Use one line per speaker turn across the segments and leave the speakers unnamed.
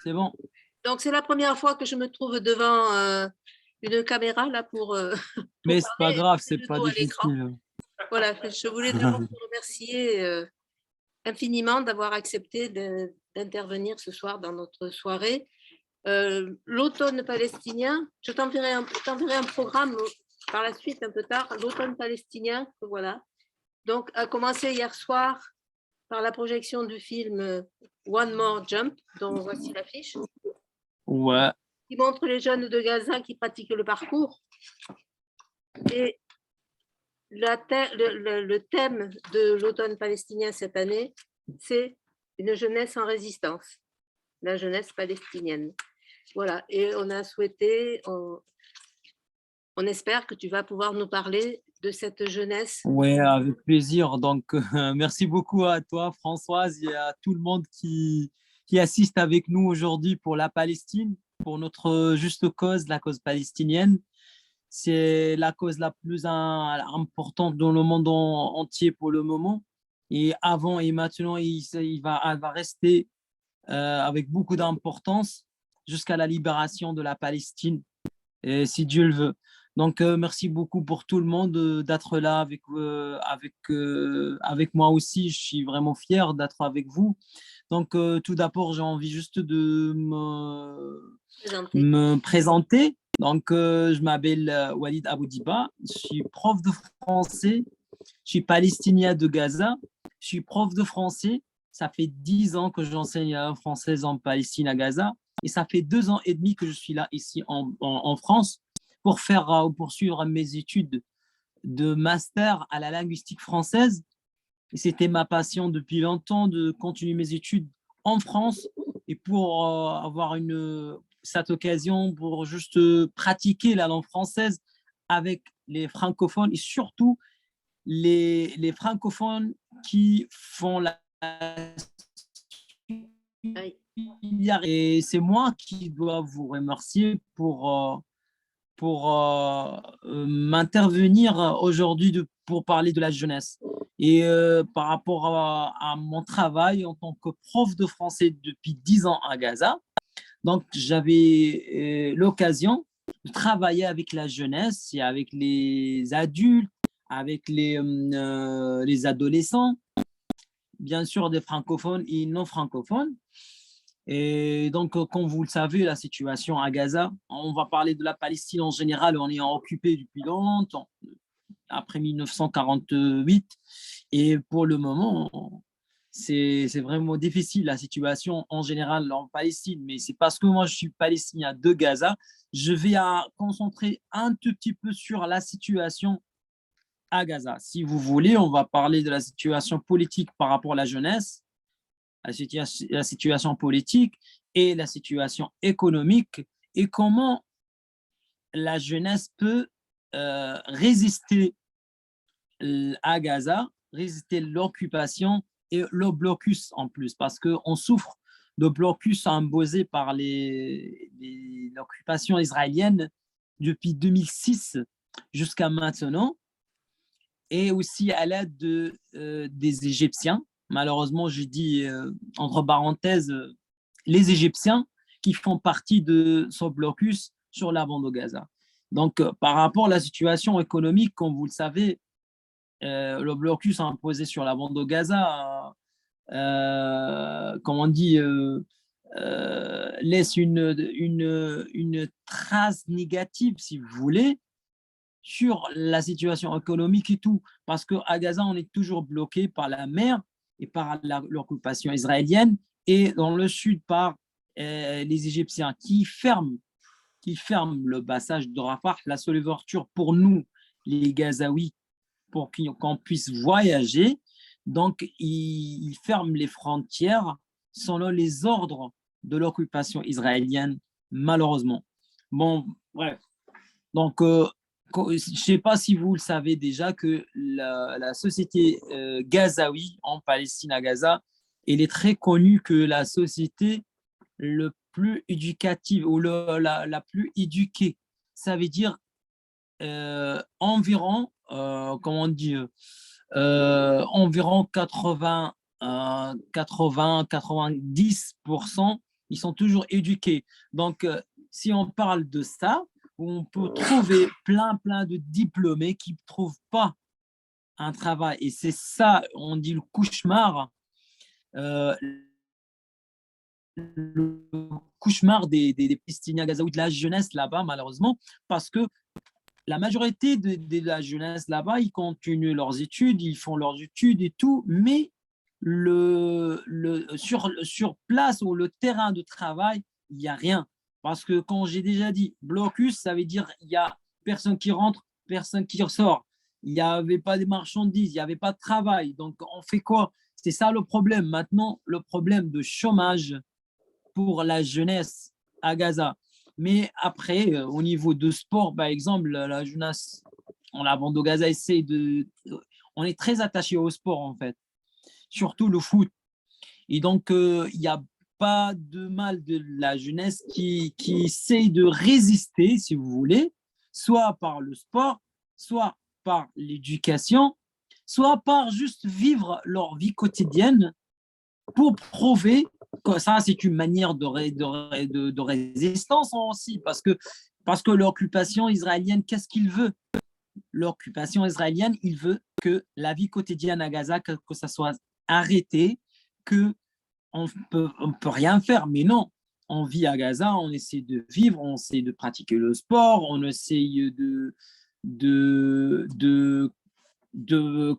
c'est bon.
Donc, c'est la première fois que je me trouve devant une caméra là pour
Mais c'est pas
parler et
grave,
passer
c'est
le
pas
dos à l'écran.
difficile.
Voilà, je voulais d'abord te remercier infiniment d'avoir accepté d'intervenir ce soir dans notre soirée. L'automne palestinien, je t'enverrai un programme par la suite, un peu tard, l'automne palestinien, voilà. Donc, a commencé hier soir par la projection du film One More Jump, dont voici l'affiche,
Ouais,
qui montre les jeunes de Gaza qui pratiquent le parcours. Et le thème de l'automne palestinien cette année, c'est une jeunesse en résistance, la jeunesse palestinienne. Voilà, et on a souhaité, on espère que tu vas pouvoir nous parler de cette jeunesse.
ouais, avec plaisir. Donc, merci beaucoup à toi, Françoise, et à tout le monde qui assiste avec nous aujourd'hui pour la Palestine, pour notre juste cause, la cause palestinienne. C'est la cause la plus importante dans le monde entier pour le moment. Et avant et maintenant, elle va rester avec beaucoup d'importance jusqu'à la libération de la Palestine, et si Dieu le veut. Donc, merci beaucoup pour tout le monde d'être là avec moi aussi. Je suis vraiment fier d'être avec vous. Donc, tout d'abord, j'ai envie juste de me présenter. Donc, je m'appelle Walid Aboudiba. Je suis prof de français. Je suis palestinien de Gaza. Je suis prof de français. Ça fait 10 ans que j'enseigne la langue française en Palestine à Gaza. Et ça fait 2 ans et demi que je suis là ici en France pour poursuivre mes études de master à la linguistique française. Et c'était ma passion depuis longtemps de continuer mes études en France et pour avoir cette occasion pour juste pratiquer la langue française avec les francophones et surtout les francophones qui font la et c'est moi qui dois vous remercier pour m'intervenir aujourd'hui pour parler de la jeunesse. Et par rapport à mon travail en tant que prof de français depuis 10 ans à Gaza, donc j'avais l'occasion de travailler avec la jeunesse et avec les adultes, avec les adolescents, bien sûr des francophones et non francophones. Et donc, comme vous le savez, la situation à Gaza, on va parler de la Palestine en général, on est occupé depuis longtemps, après 1948. Et pour le moment, c'est vraiment difficile la situation en général en Palestine. Mais c'est parce que moi, je suis palestinien de Gaza, je vais concentrer un tout petit peu sur la situation à Gaza. Si vous voulez, on va parler de la situation politique par rapport à la jeunesse, la situation politique et la situation économique et comment la jeunesse peut résister à Gaza, résister l'occupation et le blocus en plus, parce qu'on souffre de blocus imposé par l'occupation israélienne depuis 2006 jusqu'à maintenant, et aussi à l'aide des Égyptiens. Malheureusement, je dis entre parenthèses les Égyptiens qui font partie de ce blocus sur la bande de Gaza. Donc, par rapport à la situation économique, comme vous le savez, le blocus imposé sur la bande de Gaza, comme on dit, laisse une trace négative, si vous voulez, sur la situation économique et tout. Parce qu'à Gaza, on est toujours bloqué par la mer et par l'occupation israélienne, et dans le sud par les Égyptiens qui ferment le passage de Rafah, la seule ouverture pour nous, les Gazaouis, pour qu'on puisse voyager. Donc, ils ferment les frontières selon les ordres de l'occupation israélienne, malheureusement. Bon, bref. Donc, je ne sais pas si vous le savez déjà que la société gazaoui en Palestine à Gaza, elle est très connue que la société le plus éducative ou la plus éduquée. Ça veut dire environ, comment on dit, environ 90% Ils sont toujours éduqués. Donc, si on parle de ça, on peut trouver plein de diplômés qui ne trouvent pas un travail. Et c'est ça, on dit le cauchemar, euh, le cauchemar des Palestiniens gazaouis, de la jeunesse là-bas, malheureusement, parce que la majorité de la jeunesse là-bas, ils continuent leurs études, ils font leurs études et tout, mais sur place ou le terrain de travail, il n'y a rien. Parce que quand j'ai déjà dit blocus, ça veut dire il n'y a personne qui rentre, personne qui ressort. Il n'y avait pas de marchandises, il n'y avait pas de travail. Donc, on fait quoi? C'est ça le problème. Maintenant, le problème de chômage pour la jeunesse à Gaza. Mais après, au niveau de sport, par exemple, la jeunesse, la bande de Gaza essaie de. On est très attaché au sport, en fait, surtout le foot. Et donc, il n'y a pas de mal de la jeunesse qui essaie de résister, si vous voulez, soit par le sport, soit par l'éducation, soit par juste vivre leur vie quotidienne pour prouver que ça, c'est une manière de résistance aussi, parce que l'occupation israélienne, qu'est-ce qu'il veut? L'occupation israélienne, il veut que la vie quotidienne à Gaza, que ça soit arrêté, que on peut rien faire. Mais non, on vit à Gaza, on essaie de vivre, on essaie de pratiquer le sport, on essaie de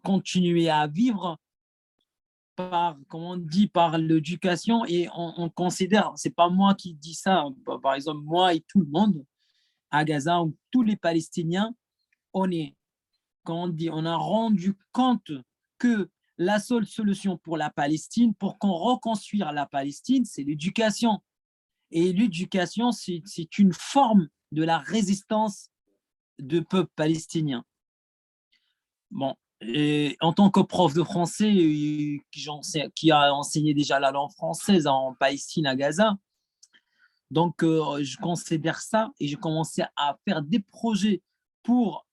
continuer à vivre par, comment on dit, par l'éducation. Et on considère, c'est pas moi qui dis ça, par exemple, moi et tout le monde à Gaza, ou tous les Palestiniens, on est, comment on dit, on a rendu compte que la seule solution pour la Palestine, pour qu'on reconstruise la Palestine, c'est l'éducation. Et l'éducation, c'est une forme de la résistance du peuple palestinien. Bon, et en tant que prof de français qui a enseigné déjà la langue française en Palestine, à Gaza, donc je considère ça et j'ai commencé à faire des projets pour,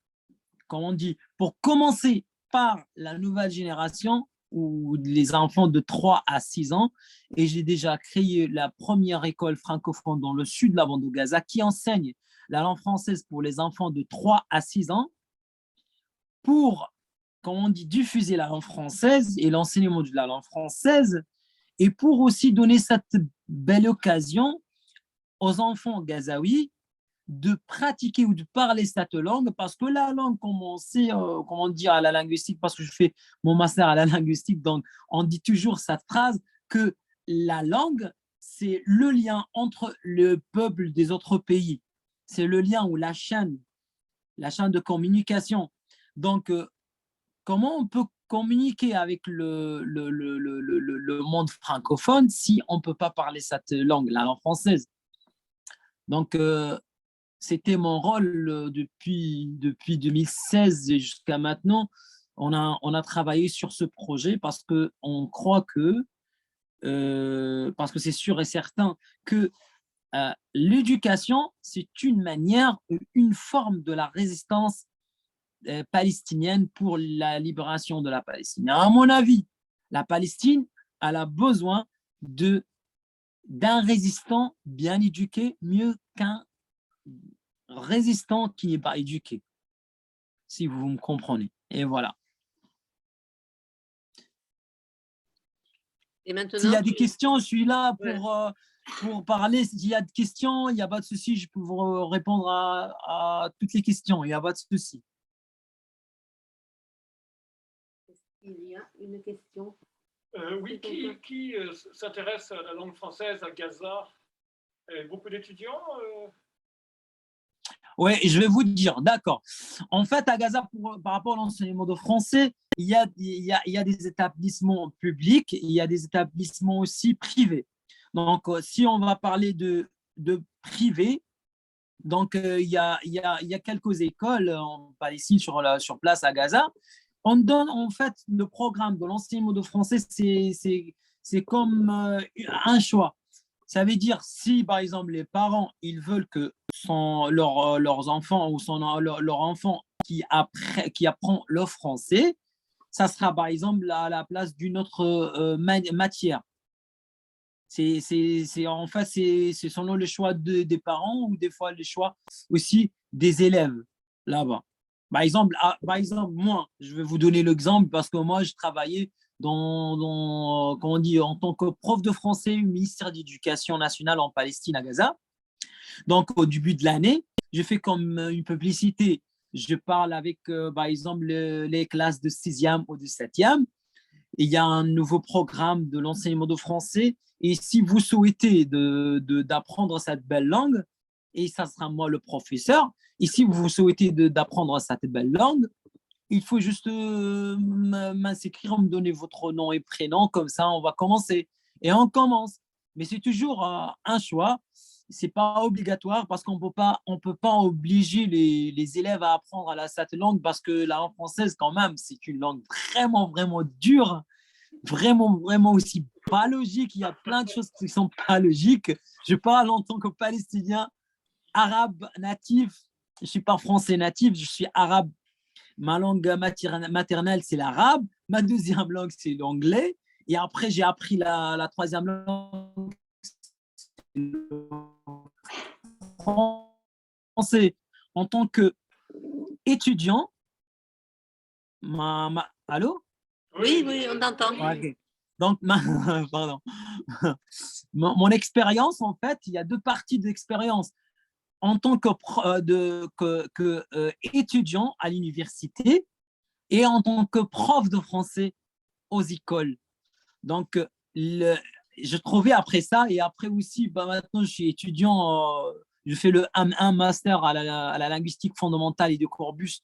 comment on dit, pour commencer par la nouvelle génération ou les enfants de 3 à 6 ans. Et j'ai déjà créé la première école francophone dans le sud de la bande de Gaza qui enseigne la langue française pour les enfants de 3 à 6 ans pour, comme on dit, diffuser la langue française et l'enseignement de la langue française et pour aussi donner cette belle occasion aux enfants gazaouis de pratiquer ou de parler cette langue, parce que la langue, comme on sait, comment dire, à la linguistique, parce que je fais mon master à la linguistique, donc on dit toujours cette phrase que la langue, c'est le lien entre le peuple des autres pays. C'est le lien ou la chaîne de communication. Donc, comment on peut communiquer avec le monde francophone si on ne peut pas parler cette langue, la langue française? Donc, c'était mon rôle depuis 2016 et jusqu'à maintenant. On a travaillé sur ce projet parce qu'on croit parce que c'est sûr et certain que l'éducation, c'est une manière, une forme de la résistance palestinienne pour la libération de la Palestine. À mon avis, la Palestine, elle a besoin d'un résistant bien éduqué, mieux qu'un résistant qui n'est pas éduqué, si vous me comprenez. Et voilà.
Et maintenant,
s'il y a des questions, je suis là pour parler. S'il y a des questions, il n'y a pas de souci, je peux vous répondre à toutes les questions, il n'y a pas de souci.
il y a une question.
Oui, qui s'intéresse à la langue française à Gaza? Beaucoup d'étudiants
Oui, je vais vous dire, d'accord. En fait, à Gaza, par rapport à l'enseignement de français, il y a des établissements publics, il y a des établissements aussi privés. Donc, si on va parler de privé, donc il y a quelques écoles en Palestine sur place à Gaza. On donne en fait le programme de l'enseignement de français, c'est comme un choix. Ça veut dire si, par exemple, les parents, ils veulent que leurs enfants ou leur enfant qui apprend le français, ça sera, par exemple, à la place d'une autre matière. En fait, c'est selon le choix des parents ou des fois le choix aussi des élèves là-bas. Par exemple, moi, je vais vous donner l'exemple parce que moi, je travaillais comment on dit, en tant que prof de français au ministère de l'Éducation nationale en Palestine, à Gaza. Donc, au début de l'année, je fais comme une publicité. Je parle avec, par exemple, les classes de 6e ou de 7e. Il y a un nouveau programme de l'enseignement de français. Et si vous souhaitez d'apprendre cette belle langue, et ça sera moi le professeur, et si vous souhaitez d'apprendre cette belle langue, il faut juste m'inscrire, me donner votre nom et prénom, comme ça on va commencer. Et on commence. Mais c'est toujours un choix. C'est pas obligatoire parce on peut pas obliger les élèves à apprendre cette langue parce que la langue française, quand même, c'est une langue vraiment, vraiment dure, vraiment, vraiment aussi pas logique. Il y a plein de choses qui sont pas logiques. Je parle en tant que Palestinien, arabe natif. Je suis pas français natif, je suis arabe. Ma langue maternelle, c'est l'arabe. Ma deuxième langue, c'est l'anglais. Et après, j'ai appris la troisième langue, le français. En tant qu'étudiant, allô?
Oui, oui, on t'entend.
Ok. Donc, pardon. Mon expérience, en fait, il y a deux parties d'expérience. En tant étudiant à l'université et en tant que prof de français aux écoles. Donc, je trouvais après ça, et après aussi, maintenant, je suis étudiant, je fais le un master à la linguistique fondamentale et de Corbus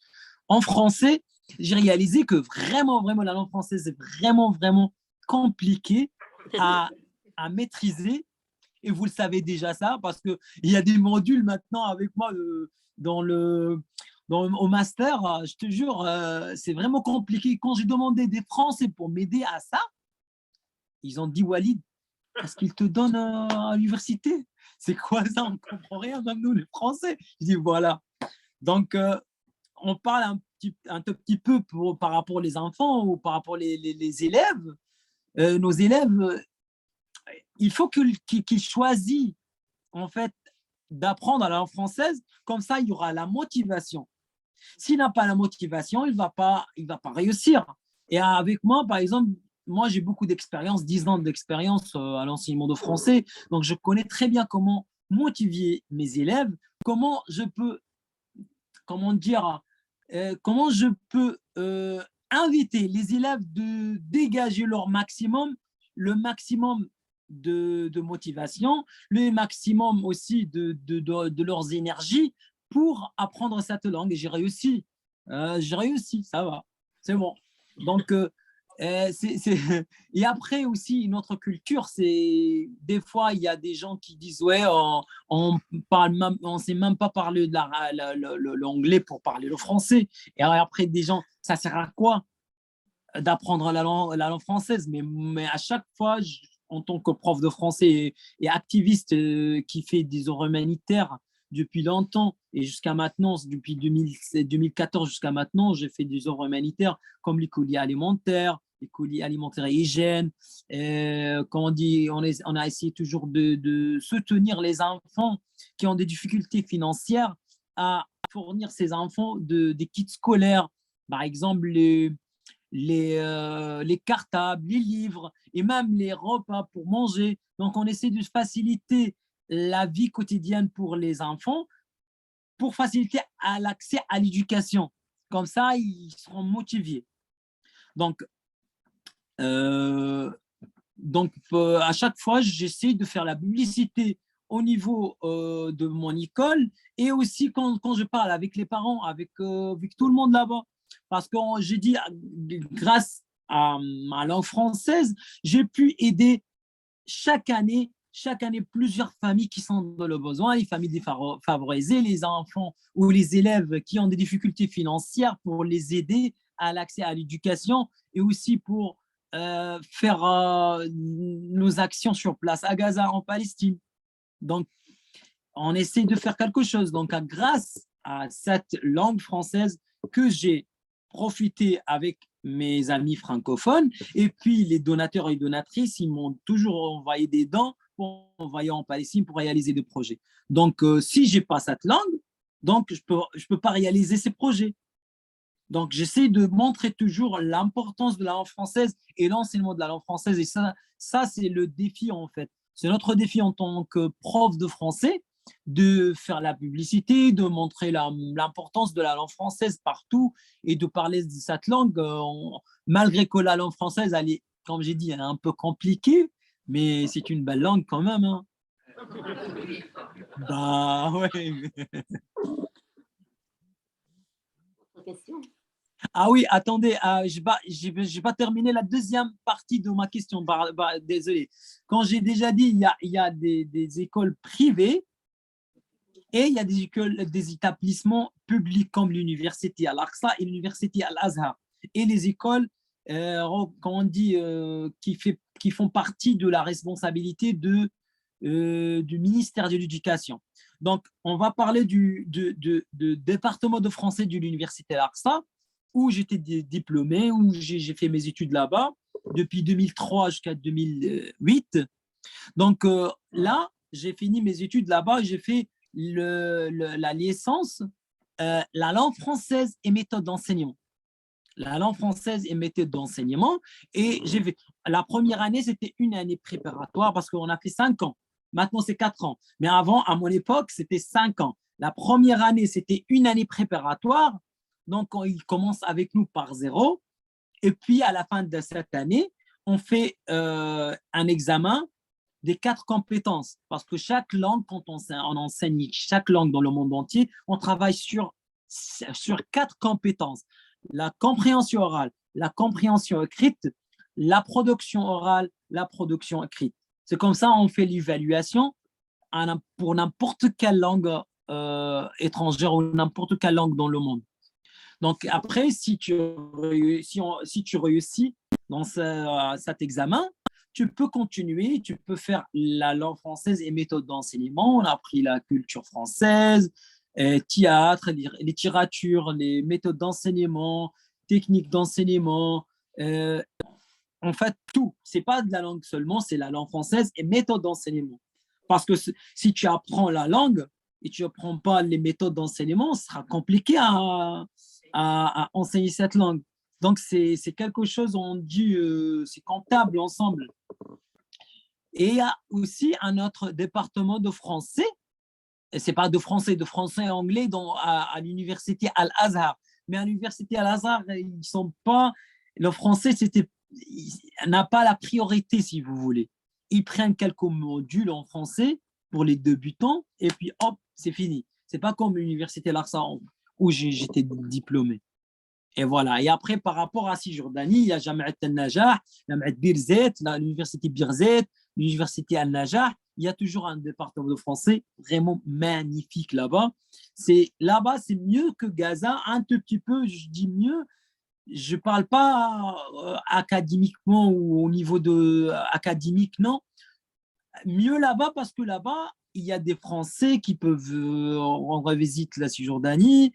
en français. J'ai réalisé que vraiment, vraiment, la langue française est vraiment, vraiment compliquée à maîtriser. Et vous le savez déjà ça, parce qu'il y a des modules maintenant avec moi au master. Je te jure, c'est vraiment compliqué. Quand j'ai demandé des Français pour m'aider à ça, ils ont dit, Walid, est-ce qu'ils te donnent à l'université? C'est quoi ça? On ne comprend rien, même nous, les Français. Je dis, voilà. Donc, on parle un tout petit peu par rapport aux enfants ou par rapport aux élèves. Nos élèves, il faut qu'ils choisissent, en fait, d'apprendre la langue française. Comme ça, il y aura la motivation. S'il n'a pas la motivation, il ne va pas réussir. Et avec moi, par exemple, moi, j'ai beaucoup d'expérience, 10 ans d'expérience à l'enseignement de français. Donc, je connais très bien comment motiver mes élèves, comment je peux, comment je peux inviter les élèves de dégager le maximum de motivation, le maximum aussi de leurs énergies pour apprendre cette langue. Et j'ai réussi, ça va, c'est bon. Donc, et après aussi, une autre culture, c'est des fois, il y a des gens qui disent, ouais, on ne sait même pas parler l'anglais pour parler le français. Et après, des gens, ça sert à quoi d'apprendre la langue française? Mais à chaque fois, en tant que prof de français et activiste qui fait des œuvres humanitaires depuis longtemps et jusqu'à maintenant, depuis 2014 jusqu'à maintenant, j'ai fait des œuvres humanitaires comme les colis alimentaires et hygiène. Comme on dit, on a essayé toujours de soutenir les enfants qui ont des difficultés financières à fournir ces enfants des kits scolaires. Par exemple, les cartables, les livres et même les repas pour manger. Donc, on essaie de faciliter la vie quotidienne pour les enfants pour faciliter l'accès à l'éducation. Comme ça, ils seront motivés. Donc, à chaque fois, j'essaie de faire la publicité au niveau de mon école et aussi quand je parle avec les parents, avec tout le monde là-bas. Parce que j'ai dit, grâce à ma langue française, j'ai pu aider chaque année plusieurs familles qui sont dans le besoin, les familles défavorisées, les enfants ou les élèves qui ont des difficultés financières pour les aider à l'accès à l'éducation et aussi pour faire nos actions sur place à Gaza, en Palestine. Donc, on essaie de faire quelque chose. Donc, grâce à cette langue française que j'ai profité avec mes amis francophones. Et puis, les donateurs et donatrices, ils m'ont toujours envoyé des dons pour envoyer en Palestine pour réaliser des projets. Donc, si je n'ai pas cette langue, donc je peux pas réaliser ces projets. Donc, j'essaie de montrer toujours l'importance de la langue française et l'enseignement de la langue française. Et ça c'est le défi, en fait. C'est notre défi en tant que prof de français de faire la publicité, de montrer l'importance de la langue française partout et de parler de cette langue, malgré que la langue française, elle est, comme j'ai dit, elle est un peu compliquée, mais c'est une belle langue quand même. Hein. Bah ouais.
Autre question.
Ah oui, attendez, je vais pas terminer la deuxième partie de ma question. Désolé. Quand j'ai déjà dit, il y a des écoles privées et il y a des établissements publics comme l'université Al-Aqsa et l'université Al-Azhar. Et les écoles, quand on dit, qui font partie de la responsabilité du ministère de l'Éducation. Donc, on va parler du département de français de l'université Al-Aqsa, où j'étais diplômé, où j'ai fait mes études là-bas depuis 2003 jusqu'à 2008. Donc là, j'ai fini mes études là-bas et j'ai fait la licence, la langue française et méthode d'enseignement. La langue française et méthode d'enseignement. Et j'ai fait, la première année, c'était une année préparatoire parce qu'on a fait 5 ans. Maintenant, c'est 4 ans. Mais avant, à mon époque, c'était 5 ans. La première année, c'était une année préparatoire. Donc, ils commencent avec nous par 0. Et puis, à la fin de cette année, on fait un examen des 4 compétences. Parce que chaque langue, quand on enseigne chaque langue dans le monde entier, on travaille sur 4 compétences. La compréhension orale, la compréhension écrite, la production orale, la production écrite. C'est comme ça on fait l'évaluation pour n'importe quelle langue étrangère ou n'importe quelle langue dans le monde. Donc après, si tu réussis dans cet examen, tu peux continuer, tu peux faire la langue française et méthode d'enseignement. On a appris la culture française, théâtre, les littératures, les méthodes d'enseignement, techniques d'enseignement. En fait, tout. Ce n'est pas de la langue seulement, c'est la langue française et méthode d'enseignement. Parce que si tu apprends la langue et tu n'apprends pas les méthodes d'enseignement, ce sera compliqué à enseigner cette langue. Donc, c'est quelque chose, on dit, c'est comptable ensemble. Et il y a aussi un autre département de français, et ce n'est pas de français et anglais à l'université Al-Azhar. Mais à l'université Al-Azhar, ils sont pas, le français n'a pas la priorité, si vous voulez. Ils prennent quelques modules en français pour les débutants, et puis hop, c'est fini. Ce n'est pas comme l'université Al-Aqsa où j'étais diplômé. Et voilà. Et après, par rapport à Cisjordanie, il y a Jamiat Al-Najah, Jamiat Birzeit, l'université Birzeit, l'université Al-Najah. Il y a toujours un département de français vraiment magnifique là-bas. Là-bas, c'est mieux que Gaza, un tout petit peu, je dis mieux. Je ne parle pas académiquement ou au niveau académique, non. Mieux là-bas parce que là-bas, il y a des Français qui peuvent rendre visite la Cisjordanie.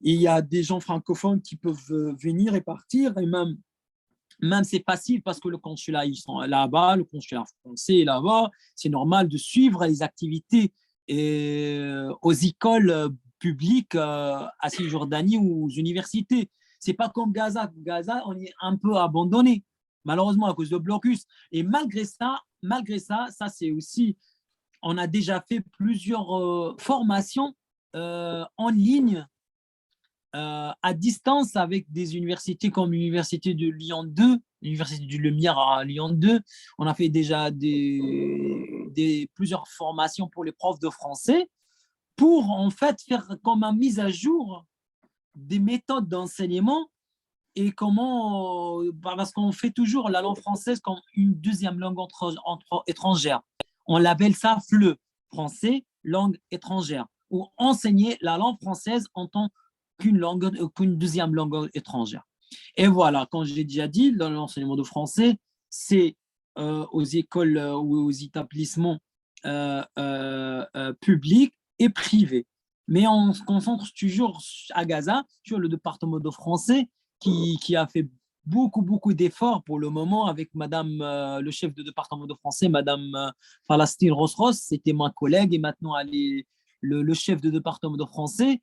Et il y a des gens francophones qui peuvent venir et partir. Et même c'est facile parce que le consulat, ils sont là-bas, le consulat français est là-bas. C'est normal de suivre les activités aux écoles publiques à Cisjordanie ou aux universités. Ce n'est pas comme Gaza. Gaza, on est un peu abandonné, malheureusement, à cause de blocus. Et malgré ça, ça c'est aussi, on a déjà fait plusieurs formations en ligne à distance avec des universités comme l'université de Lyon 2, l'université du Lumière à Lyon 2. On a fait déjà plusieurs formations pour les profs de français pour en fait faire comme une mise à jour des méthodes d'enseignement et comment, parce qu'on fait toujours la langue française comme une deuxième langue étrangère. On l'appelle ça FLE, français, langue étrangère, ou enseigner la langue française en tant qu'une deuxième langue étrangère. Et voilà, quand j'ai déjà dit, l'enseignement de français, c'est aux écoles ou aux établissements publics et privés. Mais on se concentre toujours à Gaza, sur le département de français qui a fait beaucoup d'efforts pour le moment avec Madame, le chef de département de français, Madame Falastine Ross. C'était ma collègue et maintenant elle est le chef de département de français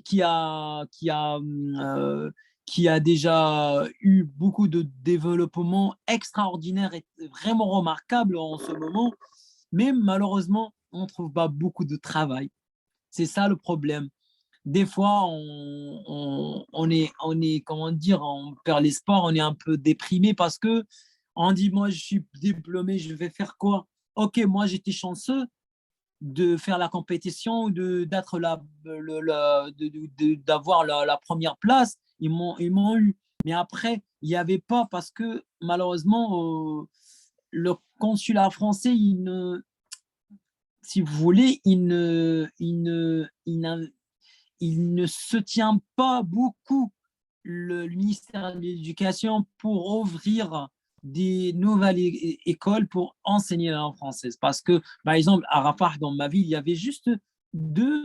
qui a, qui a, qui a déjà eu beaucoup de développement extraordinaire et vraiment remarquable en ce moment. Mais malheureusement, on ne trouve pas beaucoup de travail. C'est ça le problème. Des fois, comment dire, on perd l'espoir, on est un peu déprimé parce que on dit, moi, je suis diplômé, je vais faire quoi? Ok, moi, j'étais chanceux de faire la compétition, d'être d'avoir la première place. Ils m'ont eu. Mais après, il n'y avait pas parce que malheureusement, le consulat français, si vous voulez, il ne se tient pas beaucoup, le ministère de l'Éducation, pour ouvrir des nouvelles écoles pour enseigner la langue française. Parce que, par exemple, à Rafah, dans ma ville, il y avait juste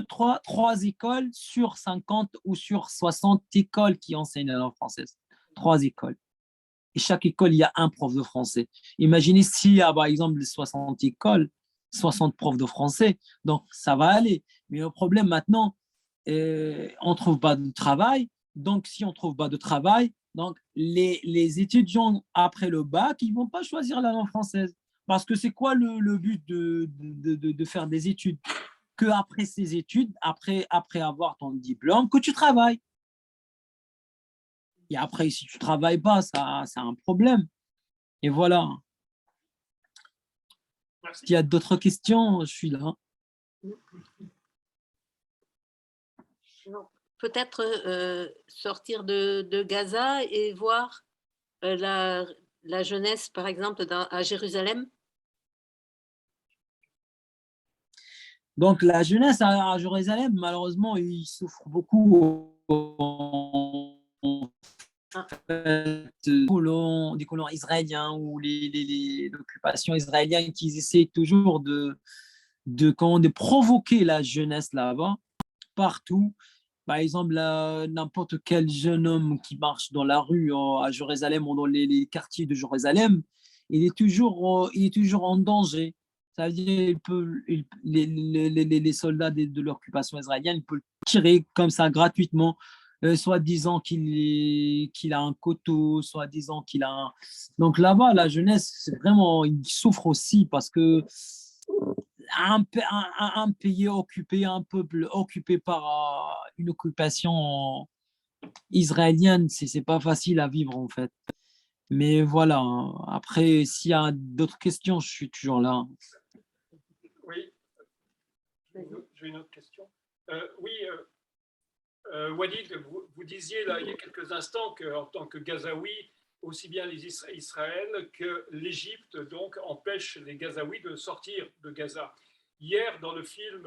trois écoles sur 50 ou sur 60 écoles qui enseignent la langue française. 3 écoles. Et chaque école, il y a un prof de français. Imaginez s'il y a, par exemple, 60 écoles, 60 profs de français, donc ça va aller. Mais le problème maintenant, on ne trouve pas de travail. Donc, si on ne trouve pas de travail, donc les étudiants après le bac, ils ne vont pas choisir la langue française. Parce que c'est quoi le but de faire des études? Qu'après ces études, après avoir ton diplôme, que tu travailles. Et après, si tu ne travailles pas, ça, c'est un problème. Et voilà.
Merci.
S'il y a d'autres questions, je suis là.
Peut-être sortir de Gaza et voir la jeunesse, par exemple, à Jérusalem.
Donc, la jeunesse à Jérusalem, malheureusement, ils souffrent beaucoup des colons israéliens ou l'occupation israélienne qui essaient toujours de provoquer la jeunesse là-bas, partout. Par exemple, n'importe quel jeune homme qui marche dans la rue à Jérusalem ou dans les quartiers de Jérusalem, il est toujours en danger. Ça veut dire les soldats de l'occupation israélienne, ils peuvent tirer comme ça gratuitement, soit disant qu'il a un couteau, soit disant qu'il a un... Donc là-bas, la jeunesse, c'est vraiment, il souffre aussi parce que un pays occupé, un peuple occupé par une occupation israélienne, c'est pas facile à vivre en fait. Mais voilà, après, s'il y a d'autres questions, je suis toujours là.
Oui, j'ai une autre question. Oui, Walid, vous disiez là, il y a quelques instants qu'en tant que Gazaoui, aussi bien Israël que l'Égypte donc empêchent les Gazaouis de sortir de Gaza. Hier, dans le film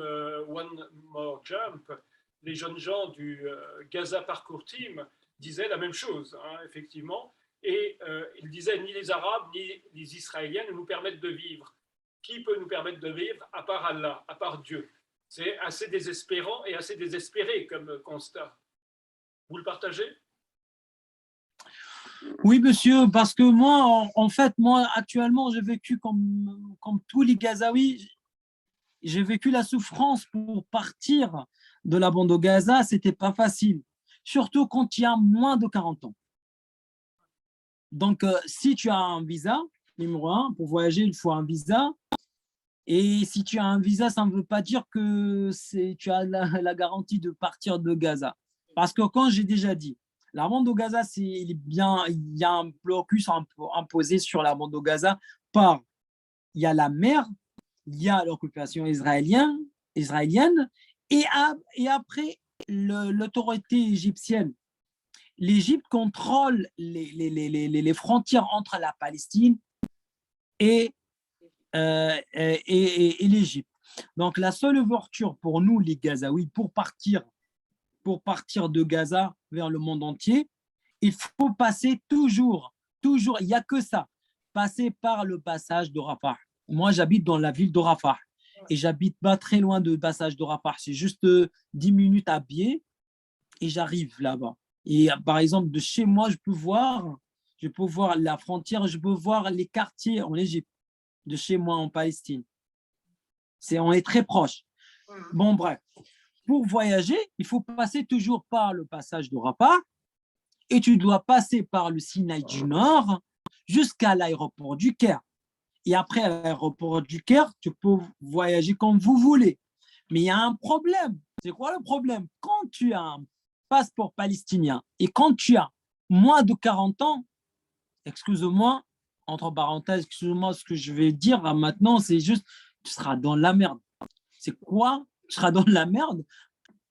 One More Jump, les jeunes gens du Gaza Parkour Team disaient la même chose, hein, effectivement, et ils disaient ni les Arabes ni les Israéliens ne nous permettent de vivre. Qui peut nous permettre de vivre à part Allah, à part Dieu? C'est assez désespérant et assez désespéré comme constat. Vous le partagez?
Oui, monsieur, parce que moi, en fait, moi, actuellement, j'ai vécu comme tous les Gazaouis, j'ai vécu la souffrance pour partir de la bande de Gaza, c'était pas facile, surtout quand il y a moins de 40 ans. Donc, si tu as un visa, numéro un, pour voyager, il faut un visa. Et si tu as un visa, ça ne veut pas dire que tu as la garantie de partir de Gaza. Parce que quand j'ai déjà dit, la bande de Gaza, il y a un blocus imposé sur la bande de Gaza par, il y a la mer, il y a l'occupation israélienne et après l'autorité égyptienne. L'Égypte contrôle les frontières entre la Palestine et l'Égypte. Donc, la seule ouverture pour nous, les Gazaouis, pour partir de Gaza vers le monde entier, il faut passer toujours, il n'y a que ça, passer par le passage de Rafah. Moi, j'habite dans la ville de Rafah et j'habite pas très loin du passage de Rafah. C'est juste 10 minutes à pied et j'arrive là-bas. Et par exemple, de chez moi, je peux voir je peux voir la frontière, je peux voir les quartiers en Égypte, de chez moi en Palestine. On est très proche. Bon, bref. Pour voyager, il faut passer toujours par le passage de Rafah et tu dois passer par le Sinaï du Nord jusqu'à l'aéroport du Caire. Et après, à l'aéroport du Caire, tu peux voyager comme vous voulez. Mais il y a un problème. C'est quoi le problème? Quand tu as un passeport palestinien et quand tu as moins de 40 ans, excuse-moi, entre parenthèses, excuse-moi ce que je vais dire maintenant, c'est juste, tu seras dans la merde. C'est quoi? Tu seras dans la merde.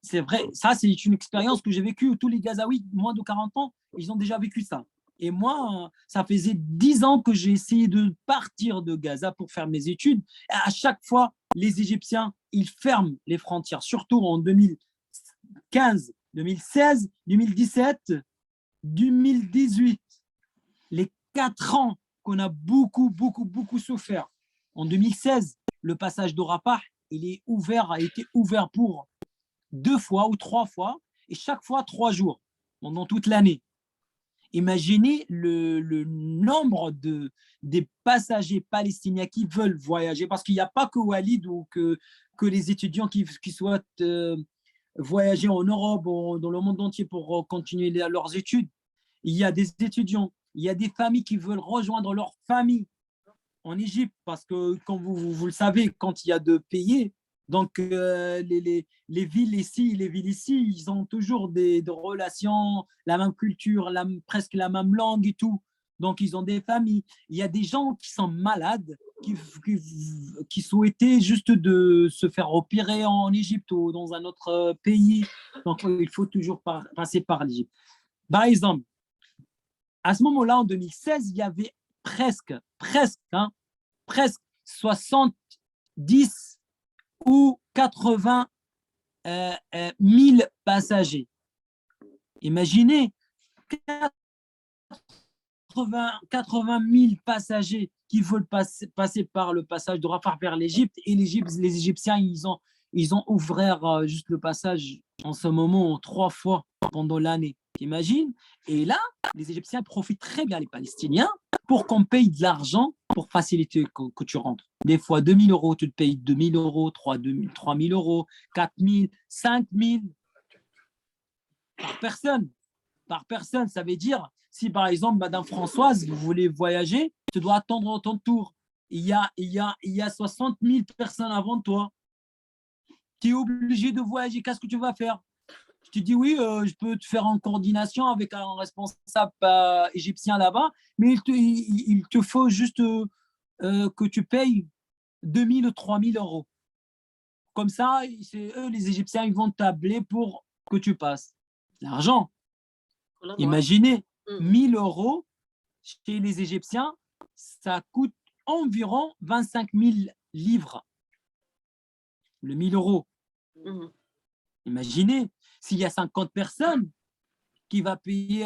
C'est vrai, ça, c'est une expérience que j'ai vécue. Tous les Gazaouis, moins de 40 ans, ils ont déjà vécu ça. Et moi, ça faisait 10 ans que j'ai essayé de partir de Gaza pour faire mes études. Et à chaque fois, les Égyptiens, ils ferment les frontières, surtout en 2015, 2016, 2017, 2018. Les 4 ans qu'on a beaucoup, beaucoup, beaucoup souffert. En 2016, le passage de Rafah, a été ouvert pour 2 fois ou 3 fois, et chaque fois 3 jours, pendant toute l'année. Imaginez le nombre des passagers palestiniens qui veulent voyager, parce qu'il n'y a pas que Walid ou que les étudiants qui souhaitent voyager en Europe ou dans le monde entier pour continuer leurs études. Il y a des étudiants, il y a des familles qui veulent rejoindre leur famille en Égypte, parce que, comme vous le savez, quand il y a de pays, donc les villes ici, ils ont toujours des relations, la même culture, presque la même langue et tout. Donc, ils ont des familles. Il y a des gens qui sont malades, qui souhaitaient juste de se faire opérer en Égypte ou dans un autre pays. Donc, il faut toujours passer par l'Égypte. Par exemple, à ce moment-là, en 2016, il y avait presque 70 ou 80 000 passagers. Imaginez 80 000 passagers qui veulent passer par le passage de Rafah vers l'Égypte, et les Égyptiens, ils ont ouvert juste le passage en ce moment 3 fois pendant l'année. T'imagines? Et là, les Égyptiens profitent très bien, les Palestiniens, pour qu'on paye de l'argent pour faciliter que tu rentres. Des fois, 2 000 euros, tu te payes 2 000 euros, 3 000 euros, 4 000, 5 000 par personne. Par personne, ça veut dire, si par exemple, Madame Françoise, vous voulez voyager, tu dois attendre ton tour. Il y a 60 000 personnes avant toi. Tu es obligé de voyager. Qu'est-ce que tu vas faire? Je te dis oui, je peux te faire en coordination avec un responsable égyptien là-bas, mais il te faut juste que tu payes 2 000 ou 3 000 euros. Comme ça, eux, les Égyptiens, ils vont tabler pour que tu passes. L'argent. Imaginez, 1 000 euros chez les Égyptiens, ça coûte environ 25 000 livres. Le 1 000 euros. Imaginez, s'il y a 50 personnes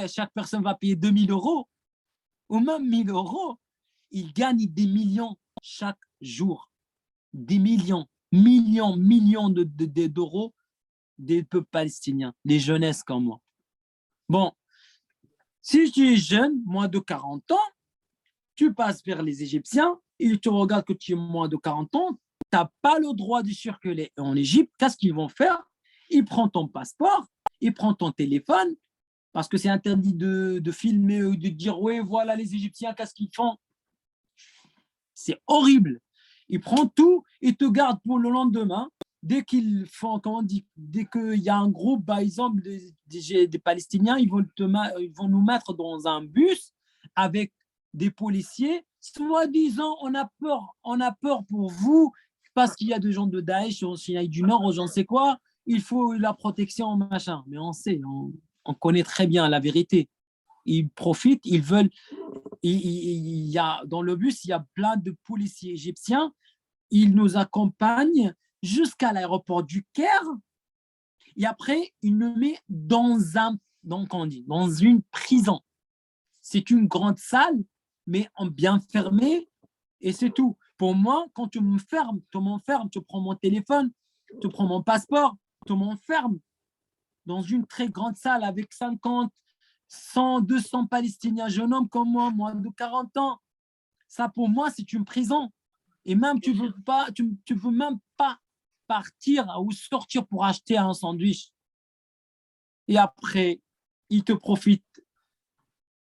chaque personne va payer 2 000 euros, ou même 1 000 euros, ils gagnent des millions chaque jour. Des millions d'euros des peuples palestiniens, des jeunesses comme moi. Bon, si tu es jeune, moins de 40 ans, tu passes vers les Égyptiens, ils te regardent que tu es moins de 40 ans, tu n'as pas le droit de circuler en Égypte. Qu'est-ce qu'ils vont faire? Ils prennent ton passeport, ils prennent ton téléphone, parce que c'est interdit de filmer ou de dire « oui, voilà les Égyptiens, qu'est-ce qu'ils font ?» C'est horrible. Ils prennent tout et te gardent pour le lendemain. Dès qu'ils font, dès qu'il y a un groupe, par exemple, des Palestiniens, ils vont nous mettre dans un bus avec des policiers. Soi-disant, on a peur pour vous parce qu'il y a des gens de Daesh au Sinaï du Nord, ou j'en sais quoi. Il faut la protection, machin. Mais on sait, on connaît très bien la vérité. Ils profitent, ils veulent. Il y a, dans le bus, il y a plein de policiers égyptiens. Ils nous accompagnent jusqu'à l'aéroport du Caire. Et après, ils nous mettent dans une prison. C'est une grande salle, mais bien fermée, et c'est tout. Pour moi, quand tu m'enfermes, tu prends mon téléphone, tu prends mon passeport, tu m'enfermes dans une très grande salle avec 50 100, 200 Palestiniens, jeunes hommes comme moi, moins de 40 ans. Ça, pour moi, c'est une prison. Et même, tu ne veux même pas partir ou sortir pour acheter un sandwich. Et après, ils te profitent.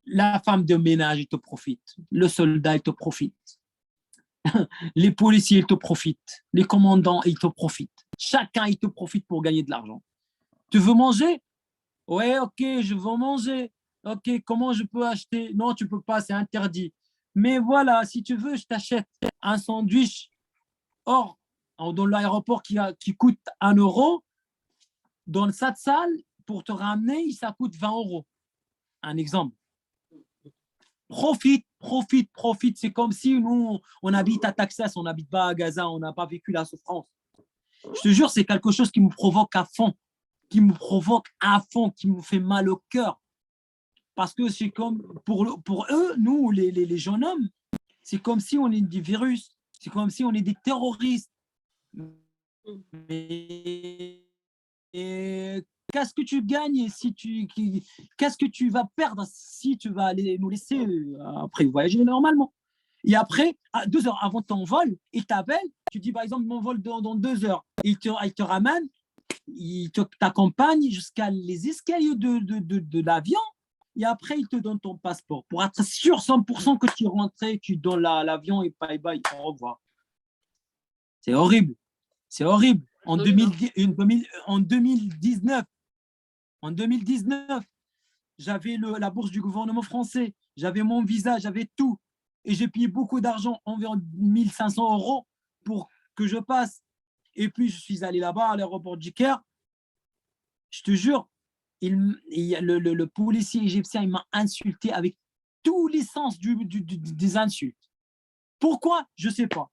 La femme de ménage, il te profite. Le soldat, il te profite. Les policiers, ils te profitent. Les commandants, ils te profitent. Chacun, il te profite pour gagner de l'argent. Tu veux manger? Ouais, ok, je veux manger. Ok, comment je peux acheter? Non, tu ne peux pas, c'est interdit. Mais voilà, si tu veux, je t'achète un sandwich hors dans l'aéroport qui coûte 1 euro. Dans cette salle, pour te ramener, ça coûte 20 euros. Un exemple. Profite, profite, profite. C'est comme si nous, on habite à Texas, on n'habite pas à Gaza, on n'a pas vécu la souffrance. Je te jure, c'est quelque chose qui me provoque à fond, qui me fait mal au cœur. Parce que c'est comme, pour eux, nous, les jeunes hommes, c'est comme si on est des virus, c'est comme si on est des terroristes. Mais qu'est-ce que tu gagnes qu'est-ce que tu vas perdre si tu vas nous laisser après voyager normalement? Et après, 2 heures avant ton vol, ils t'appellent, tu dis par exemple mon vol dans 2 heures, ils te ramènent, ils t'accompagnent jusqu'à les escaliers de l'avion et après ils te donnent ton passeport pour être sûr 100% que tu es rentré, tu donnes l'avion et bye bye, au revoir. C'est horrible, c'est horrible. En 2019, j'avais la bourse du gouvernement français, j'avais mon visa, j'avais tout. Et j'ai payé beaucoup d'argent, environ 1500 euros pour que je passe. Et puis, je suis allé là-bas à l'aéroport du Caire. Je te jure, le policier égyptien, il m'a insulté avec tous les sens des insultes. Pourquoi? Je ne sais pas.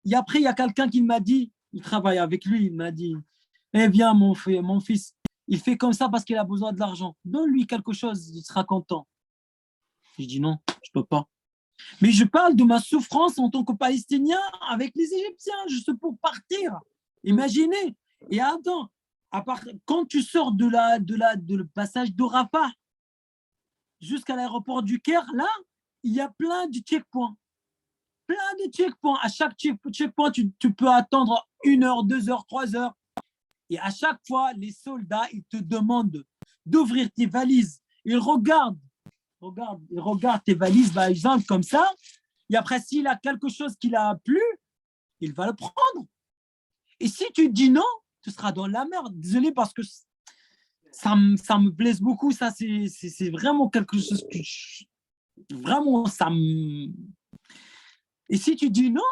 Et après, il y a quelqu'un qui m'a dit, il travaille avec lui, il m'a dit, eh bien, mon fils, il fait comme ça parce qu'il a besoin de l'argent. Donne-lui quelque chose, il sera content. Je dis non, je ne peux pas. Mais je parle de ma souffrance en tant que Palestinien avec les Égyptiens, juste pour partir. Imaginez. Et attends, quand tu sors de le passage de Rafah jusqu'à l'aéroport du Caire, là, il y a plein de checkpoints. Plein de checkpoints. À chaque checkpoint, tu peux attendre 1 heure, 2 heures, 3 heures. Et à chaque fois, les soldats, ils te demandent d'ouvrir tes valises. Ils regardent tes valises, par exemple, comme ça. Et après, s'il a quelque chose qui l'a plu, il va le prendre. Et si tu dis non, tu seras dans la merde. Désolé parce que ça me blesse beaucoup. Ça, c'est vraiment quelque chose que vraiment, ça me... Et si tu dis non,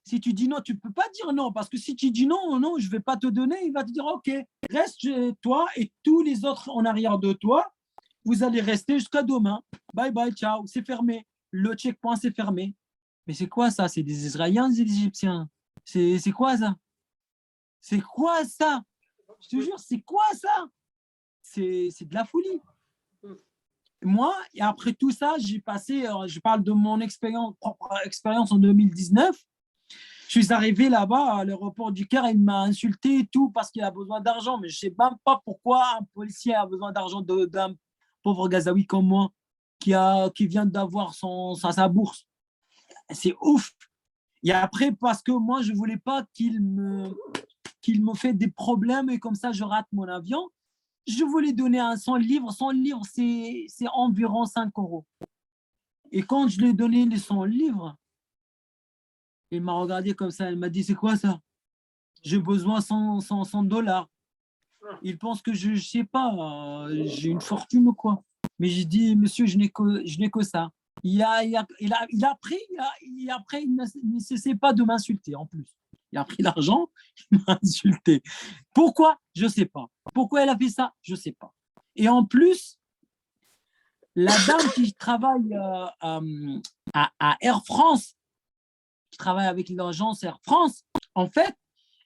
tu ne peux pas dire non. Parce que si tu dis non, je ne vais pas te donner, il va te dire, OK, reste toi et tous les autres en arrière de toi. Vous allez rester jusqu'à demain. Bye bye, ciao, c'est fermé. Le checkpoint, c'est fermé. Mais c'est quoi ça? C'est des Israéliens, des Égyptiens? C'est quoi ça? C'est quoi ça? Je te jure, c'est quoi ça? C'est de la folie. Moi, et après tout ça, j'ai passé, je parle de mon propre expérience en 2019. Je suis arrivé là-bas à l'aéroport du Caire, il m'a insulté et tout parce qu'il a besoin d'argent. Mais je ne sais même pas pourquoi un policier a besoin d'argent d'un pauvre Gazaoui comme moi qui vient d'avoir sa bourse. C'est ouf. Et après, parce que moi, je ne voulais pas qu'il me fait des problèmes et comme ça, je rate mon avion. Je voulais donner un 100 livres. 100 livres, c'est environ 5 euros. Et quand je lui ai donné les 100 livres, il m'a regardé comme ça. Il m'a dit, c'est quoi ça? J'ai besoin de 100 dollars. Il pense que je ne sais pas, j'ai une fortune ou quoi. Mais j'ai dit, monsieur, je n'ai que ça. Il a pris, et après, il ne cessait pas de m'insulter en plus. Il a pris l'argent, il m'a insulté. Pourquoi? Je ne sais pas. Pourquoi elle a fait ça? Je ne sais pas. Et en plus, la dame qui travaille à Air France, qui travaille avec l'agence Air France, en fait,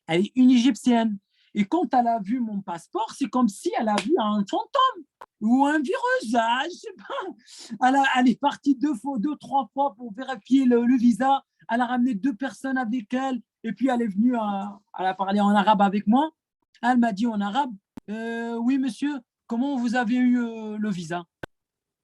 elle est une Égyptienne. Et quand elle a vu mon passeport, c'est comme si elle a vu un fantôme ou un virus. Je ne sais pas. Elle est partie 2, 3 fois pour vérifier le visa. Elle a ramené 2 personnes avec elle. Et puis, elle est venue, elle a parlé en arabe avec moi. Elle m'a dit en arabe, oui, monsieur, comment vous avez eu le visa?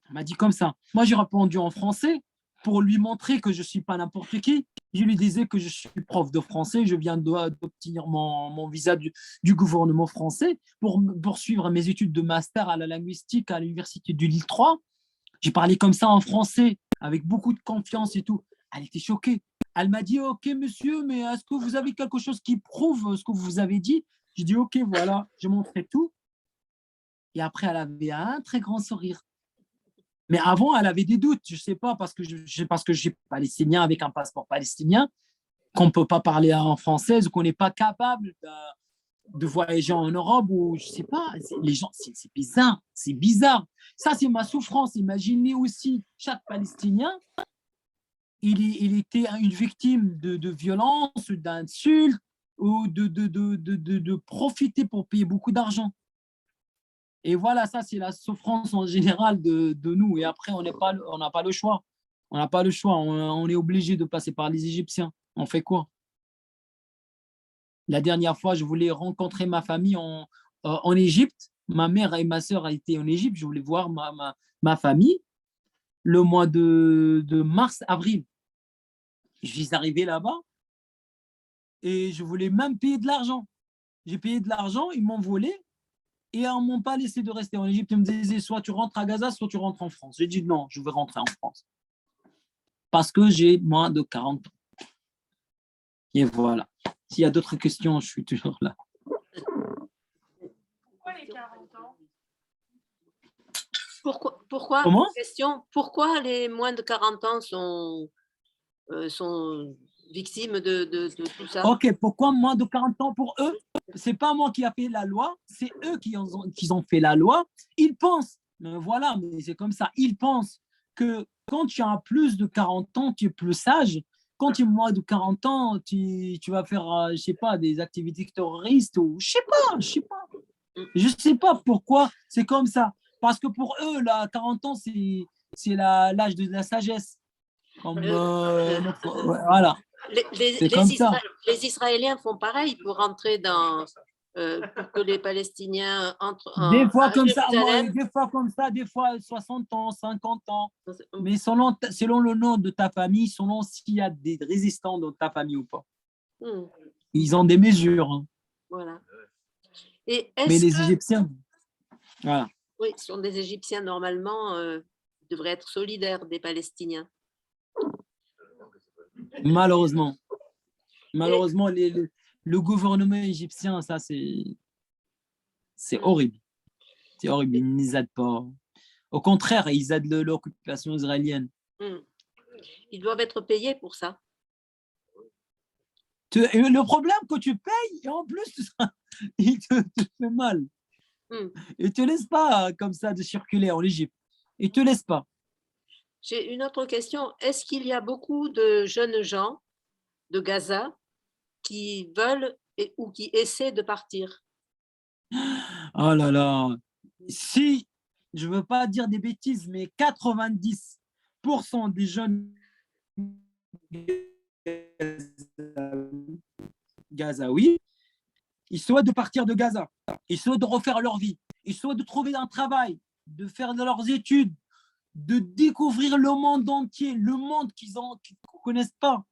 Elle m'a dit comme ça. Moi, j'ai répondu en français pour lui montrer que je ne suis pas n'importe qui. Je lui disais que je suis prof de français, je viens d'obtenir mon visa du gouvernement français pour poursuivre mes études de master à la linguistique à l'université du Lille 3. J'ai parlé comme ça en français, avec beaucoup de confiance et tout. Elle était choquée. Elle m'a dit, OK, monsieur, mais est-ce que vous avez quelque chose qui prouve ce que vous avez dit? J'ai dit, OK, voilà, je montrais tout. Et après, elle avait un très grand sourire. Mais avant, elle avait des doutes. Je ne sais pas, parce que je suis palestinien avec un passeport palestinien, qu'on ne peut pas parler en français, ou qu'on n'est pas capable de voyager en Europe, ou je ne sais pas. Les gens, c'est bizarre. C'est bizarre. Ça, c'est ma souffrance. Imaginez aussi, chaque Palestinien, il était une victime de violence, d'insultes, ou de profiter pour payer beaucoup d'argent. Et voilà, ça, c'est la souffrance en général de nous. Et après, on n'a pas le choix. On n'a pas le choix. On est obligé de passer par les Égyptiens. On fait quoi? La dernière fois, je voulais rencontrer ma famille en Égypte. Ma mère et ma soeur étaient en Égypte. Je voulais voir ma famille le mois de mars, avril. Je suis arrivé là-bas et je voulais même payer de l'argent. J'ai payé de l'argent, ils m'ont volé. Et ils ne m'ont pas laissé de rester en Égypte. Ils me disaient, soit tu rentres à Gaza, soit tu rentres en France. J'ai dit non, je veux rentrer en France. Parce que j'ai moins de 40 ans. Et voilà. S'il y a d'autres questions, je suis toujours là.
Pourquoi les 40 ans?
Pourquoi,
Comment?
question, pourquoi les moins de 40 ans sont victimes de tout ça?
Ok, pourquoi moins de 40 ans pour eux? C'est pas moi qui a fait la loi, c'est eux qui ont fait la loi. Ils pensent, mais voilà, mais c'est comme ça, ils pensent que quand tu as plus de 40 ans, tu es plus sage. Quand tu as moins de 40 ans, tu vas faire, je sais pas, des activités terroristes ou je sais pas. Je sais pas pourquoi c'est comme ça. Parce que pour eux, là, 40 ans, c'est l'âge de la sagesse. Comme, voilà, c'est comme ça.
Les Israéliens font pareil pour rentrer pour que les Palestiniens entrent
Des fois
à
comme ça,
Jérusalem.
des fois comme ça, des fois 60 ans, 50 ans. Mais selon le nom de ta famille, selon s'il y a des résistants dans ta famille ou pas. Ils ont des mesures. Hein.
Voilà. Et
Mais les Égyptiens, voilà.
Oui, ce sont des Égyptiens normalement, devraient être solidaires des Palestiniens.
Malheureusement, le gouvernement égyptien, ça c'est horrible. C'est horrible, ils ne les aident pas. Au contraire, ils aident l'occupation israélienne.
Ils doivent être payés pour ça.
Le problème que tu payes, et en plus, il te fait mal. Ils ne te laissent pas comme ça de circuler en Égypte. Ils ne te laissent pas.
J'ai une autre question. Est-ce qu'il y a beaucoup de jeunes gens de Gaza qui veulent ou qui essaient de partir?
Oh là là. Si, je ne veux pas dire des bêtises, mais 90% des jeunes gazaouis, ils souhaitent de partir de Gaza. Ils souhaitent de refaire leur vie. Ils souhaitent de trouver un travail, de faire de leurs études, de découvrir le monde entier, le monde qu'ils ne connaissent pas.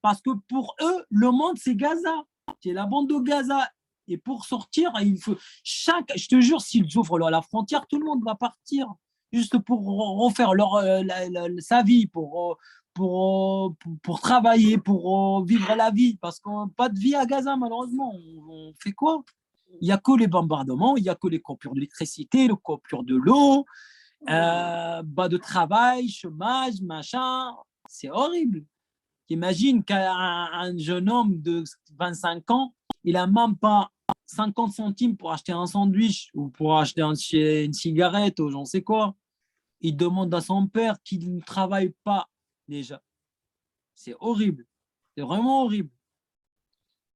Parce que pour eux, le monde, c'est Gaza. C'est la bande de Gaza. Et pour sortir, il faut je te jure, s'ils ouvrent la frontière, tout le monde va partir. Juste pour refaire sa vie, pour travailler, pour vivre la vie. Parce qu'on n'a pas de vie à Gaza, malheureusement. On fait quoi? Il n'y a que les bombardements, il n'y a que les coupures d'électricité, les coupures de l'eau, de travail, chômage, machin. C'est horrible. Imagine qu'un jeune homme de 25 ans, il n'a même pas 50 centimes pour acheter un sandwich ou pour acheter une cigarette ou j'en sais quoi. Il demande à son père qu'il ne travaille pas déjà. C'est horrible. C'est vraiment horrible.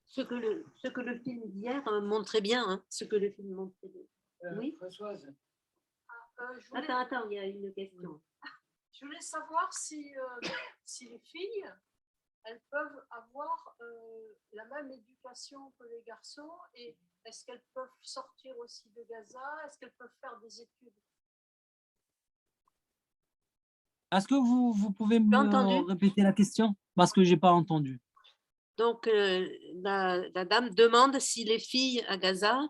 Ce que le film d'hier montrait bien. Hein, ce que le film montrait bien. Oui,
Françoise.
Attends, il y a une question.
Je voulais savoir si les filles elles peuvent avoir la même éducation que les garçons et est-ce qu'elles peuvent sortir aussi de Gaza? Est-ce qu'elles peuvent faire des études?
Est-ce que vous pouvez
J'ai
me
entendu.
répéter la question? Parce que je n'ai pas entendu.
Donc, la dame demande si les filles à Gaza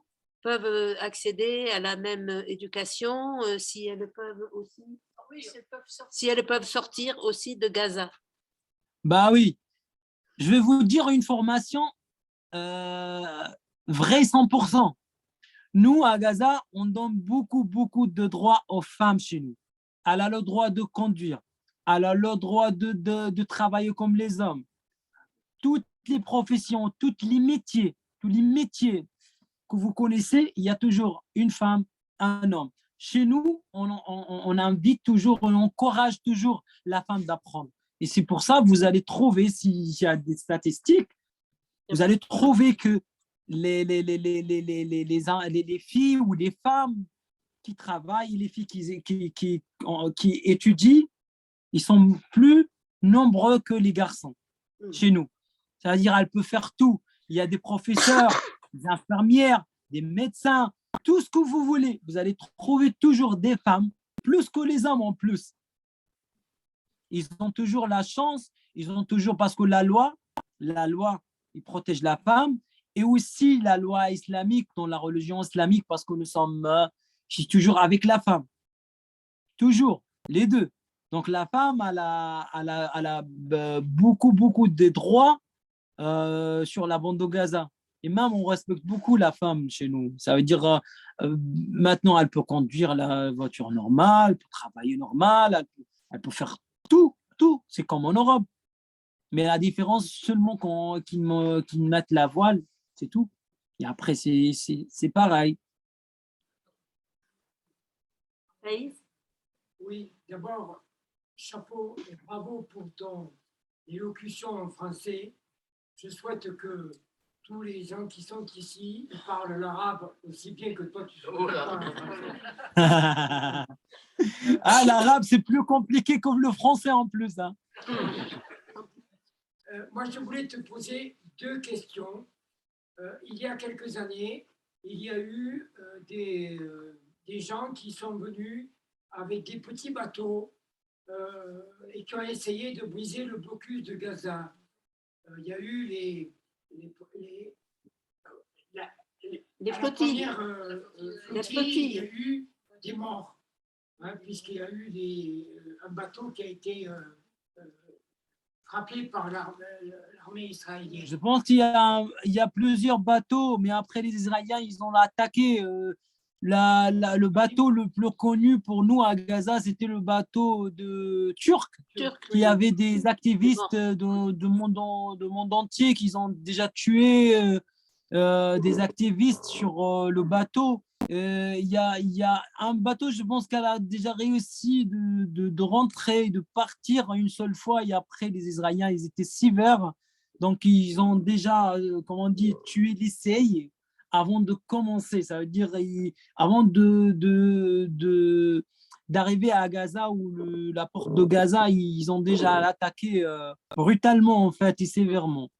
peuvent accéder à la même éducation, si elles peuvent aussi,
Oui, elles peuvent sortir.
si elles peuvent sortir aussi de Gaza.
Bah oui, je vais vous dire une formation vraie 100%. Nous, à Gaza, on donne beaucoup de droits aux femmes chez nous. Elle a le droit de conduire, elle a le droit de travailler comme les hommes. Toutes les professions, tous les métiers que vous connaissez, il y a toujours une femme, un homme. Chez nous, on invite toujours, on encourage toujours la femme d'apprendre. Et c'est pour ça que vous allez trouver, s'il y a des statistiques, vous allez trouver que les filles ou les femmes qui travaillent, les filles qui étudient, ils sont plus nombreux que les garçons chez nous. C'est-à-dire qu'elle peut faire tout. Il y a des professeurs, des infirmières, des médecins, tout ce que vous voulez. Vous allez trouver toujours des femmes, plus que les hommes en plus. Ils ont toujours la chance, ils ont toujours, parce que la loi, il protège la femme, et aussi la loi islamique, dans la religion islamique, parce que nous sommes toujours avec la femme. Toujours, les deux. Donc la femme, elle a beaucoup de droits sur la bande de Gaza. Et même, on respecte beaucoup la femme chez nous. Ça veut dire, maintenant, elle peut conduire la voiture normale, elle peut travailler normal, elle peut faire tout. C'est comme en Europe. Mais la différence, seulement qu'ils mettent la voile, c'est tout. Et après, c'est pareil.
Oui, d'abord, chapeau et bravo pour ton élocution en français. Je souhaite que tous les gens qui sont ici parlent l'arabe aussi bien que toi tu parles français.
Ah, l'arabe, c'est plus compliqué que le français en plus. Hein.
Moi, je voulais te poser deux questions. Il y a quelques années, il y a eu des gens qui sont venus avec des petits bateaux et qui ont essayé de briser le blocus de Gaza. Il y a eu les
flottilles.
Il y a eu des morts, hein, puisqu'il y a eu un bateau qui a été frappé par l'armée israélienne.
Je pense qu'il y a plusieurs bateaux, mais après les Israéliens, ils ont attaqué. Le bateau le plus connu pour nous à Gaza, c'était le bateau turc, qui avait des activistes du monde entier qui ont déjà tué des activistes sur le bateau. Il y a un bateau, je pense qu'elle a déjà réussi de rentrer, de partir une seule fois. Et après, les Israéliens, ils étaient sévères. Donc, ils ont déjà, comment on dit, tué l'essai avant de commencer. Ça veut dire, avant d'arriver à Gaza ou la porte de Gaza, ils ont déjà attaqué brutalement, en fait, et sévèrement.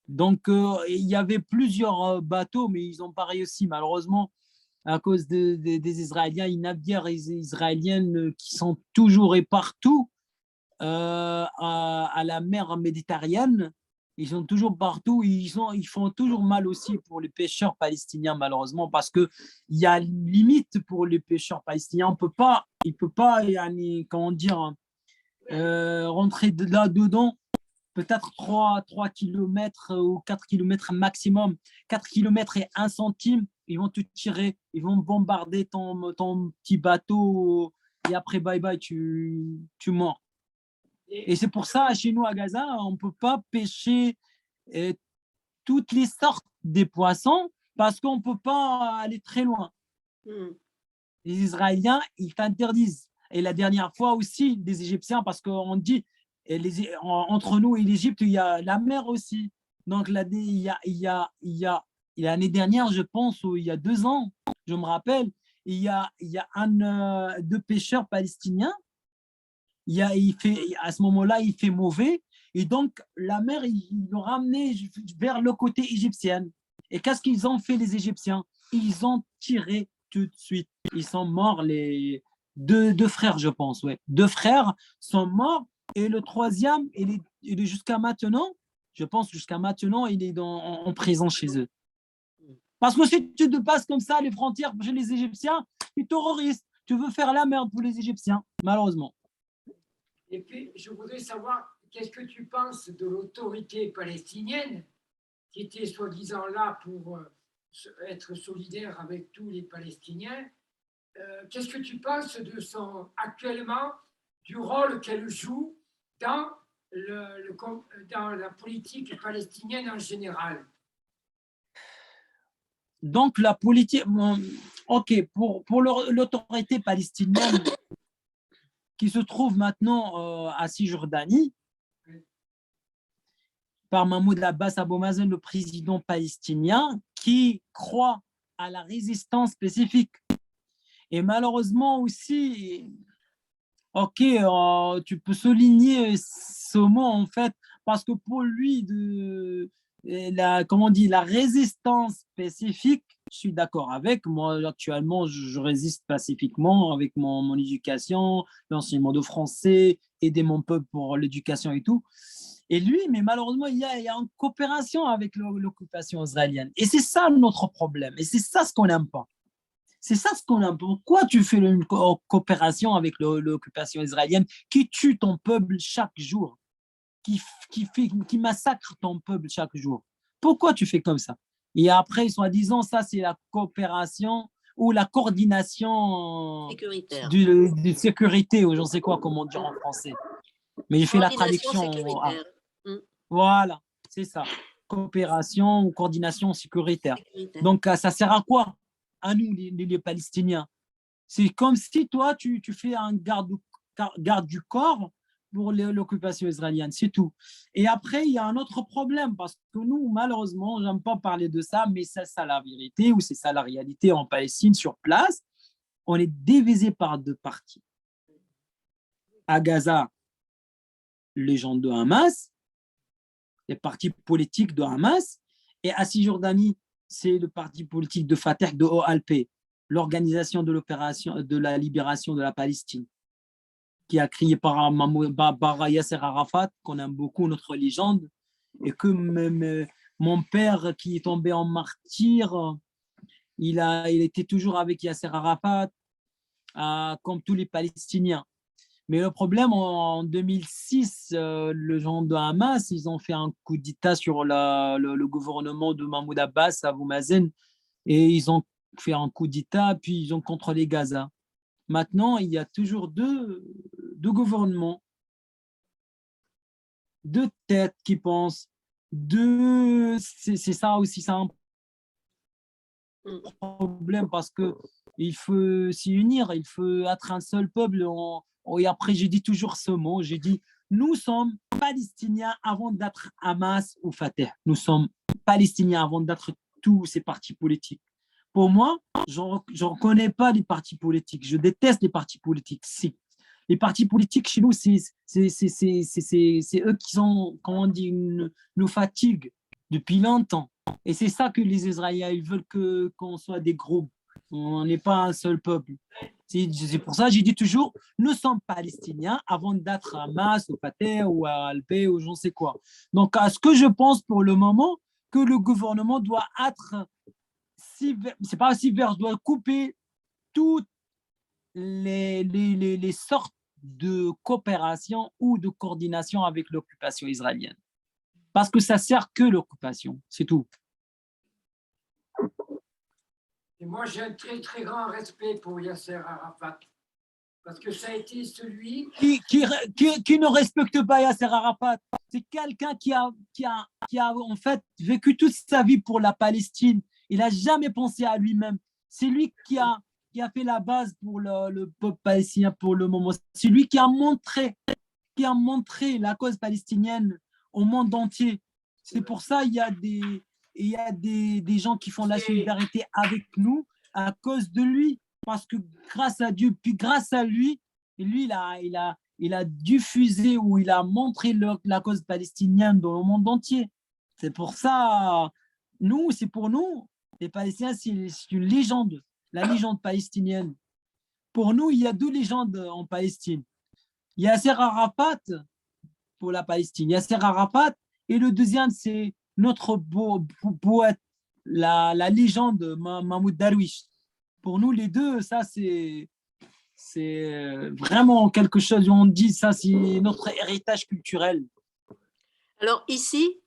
Donc, il y avait plusieurs bateaux, mais ils n'ont pas réussi, malheureusement, à cause des Israéliens, une navires israéliennes qui sont toujours et partout à la mer Méditerranée. Ils sont toujours partout. Ils font toujours mal aussi pour les pêcheurs palestiniens, malheureusement, parce qu'il y a une limite pour les pêcheurs palestiniens. Ils ne peuvent pas, comment dire, rentrer là-dedans. Peut-être 3 km ou 4 km maximum. 4 km et 1 centime, ils vont te tirer, ils vont bombarder ton petit bateau et après, bye bye, tu meurs. Et c'est pour ça, chez nous à Gaza, on ne peut pas pêcher toutes les sortes des poissons parce qu'on ne peut pas aller très loin. Les Israéliens, ils t'interdisent. Et la dernière fois aussi, des Égyptiens, parce qu'on dit, entre nous et l'Égypte, il y a la mer aussi. Donc, il y a l'année dernière, je pense, ou il y a 2 ans, je me rappelle, il y a deux pêcheurs palestiniens. À ce moment-là, il fait mauvais. Et donc, la mer, ils l'ont ramené vers le côté égyptien. Et qu'est-ce qu'ils ont fait, les Égyptiens? Ils ont tiré tout de suite. Ils sont morts, les deux frères, je pense. Ouais. Deux frères sont morts. Et le troisième, il est jusqu'à maintenant, je pense jusqu'à maintenant, il est en prison chez eux. Parce que si tu te passes comme ça les frontières chez les Égyptiens, ils terroristes. Tu veux faire la merde pour les Égyptiens, malheureusement.
Et puis, je voudrais savoir, qu'est-ce que tu penses de l'autorité palestinienne qui était soi-disant là pour être solidaire avec tous les Palestiniens? Qu'est-ce que tu penses de actuellement du rôle qu'elle joue dans dans la politique palestinienne en général?
Donc, la politique, ok, pour l'autorité palestinienne qui se trouve maintenant à Cisjordanie, par Mahmoud Abbas Abou Mazen, le président palestinien, qui croit à la résistance spécifique. Et malheureusement aussi, ok, tu peux souligner ce mot en fait, parce que pour lui, comment on dit, la résistance spécifique, je suis d'accord avec. Moi, actuellement, je résiste pacifiquement avec mon éducation, l'enseignement de français, aider mon peuple pour l'éducation et tout. Et lui, mais malheureusement, il y a une coopération avec l'occupation israélienne. Et c'est ça notre problème. Et c'est ça ce qu'on n'aime pas. C'est ça ce qu'on aime. Pourquoi tu fais une coopération avec l'occupation israélienne qui tue ton peuple chaque jour, qui massacre ton peuple chaque jour? Pourquoi tu fais comme ça? Et après, soi-disant, ça, c'est la coopération ou la coordination
Sécuritaire.
de sécurité, ou je ne sais quoi, comment dire en français. Mais j'ai fait la
Coordination
traduction.
sécuritaire.
Voilà, c'est ça. Coopération ou coordination sécuritaire.
Sécuritaire.
Donc, ça sert à quoi? À nous, les Palestiniens. C'est comme si toi, tu fais un garde du corps pour l'occupation israélienne, c'est tout. Et après, il y a un autre problème, parce que nous, malheureusement, j'aime pas parler de ça, mais c'est ça la vérité, ou c'est ça la réalité en Palestine, sur place. On est divisé par deux parties. À Gaza, les gens de Hamas, les partis politiques de Hamas, et à Cisjordanie, c'est le parti politique de Fatah, de OLP, l'organisation de l'opération de la libération de la Palestine, qui a créé par Yasser Arafat, qu'on aime beaucoup, notre légende, et que même mon père qui est tombé en martyr, il était toujours avec Yasser Arafat, comme tous les Palestiniens. Mais le problème, en 2006, les gens de Hamas, ils ont fait un coup d'État sur le gouvernement de Mahmoud Abbas, Abou Mazen, et ils ont fait un coup d'État, puis ils ont contrôlé Gaza. Maintenant, il y a toujours deux gouvernements, deux têtes qui pensent, c'est ça aussi, c'est un problème, parce qu'il faut s'y unir, il faut être un seul peuple. Et après, j'ai dit toujours ce mot, j'ai dit, nous sommes Palestiniens avant d'être Hamas ou Fatah. Nous sommes Palestiniens avant d'être tous ces partis politiques. Pour moi, je ne reconnais pas les partis politiques. Je déteste les partis politiques. Les partis politiques chez nous, c'est eux qui sont, comment on dit, nous fatiguent depuis longtemps. Et c'est ça que les Israéliens, ils veulent qu'on soit des groupes. On n'est pas un seul peuple. C'est pour ça que j'ai dit toujours, nous sommes Palestiniens avant d'être Hamas ou Fatah ou Alpé ou je ne sais quoi. Donc, à ce que je pense pour le moment, que le gouvernement doit être, c'est pas sévère, doit couper toutes les sortes de coopération ou de coordination avec l'occupation israélienne. Parce que ça ne sert que l'occupation, c'est tout.
Et moi, j'ai un très, très grand respect pour Yasser Arafat, parce que ça a été celui…
Qui ne respecte pas Yasser Arafat. C'est quelqu'un qui a en fait vécu toute sa vie pour la Palestine. Il n'a jamais pensé à lui-même. C'est lui qui a fait la base pour le peuple palestinien pour le moment. C'est lui qui a montré la cause palestinienne au monde entier. C'est pour ça qu'il y a des gens qui font la solidarité avec nous à cause de lui. Parce que grâce à Dieu, puis grâce à lui, il il a diffusé ou il a montré la cause palestinienne dans le monde entier. C'est pour ça, c'est pour nous, les Palestiniens, c'est une légende, la légende palestinienne. Pour nous, il y a deux légendes en Palestine. Il y a Yasser Arafat pour la Palestine, Yasser Arafat, et le deuxième, c'est notre poète, la légende Mahmoud Darwish. Pour nous, les deux, ça, c'est vraiment quelque chose où on dit ça, c'est notre héritage culturel.
Alors ici,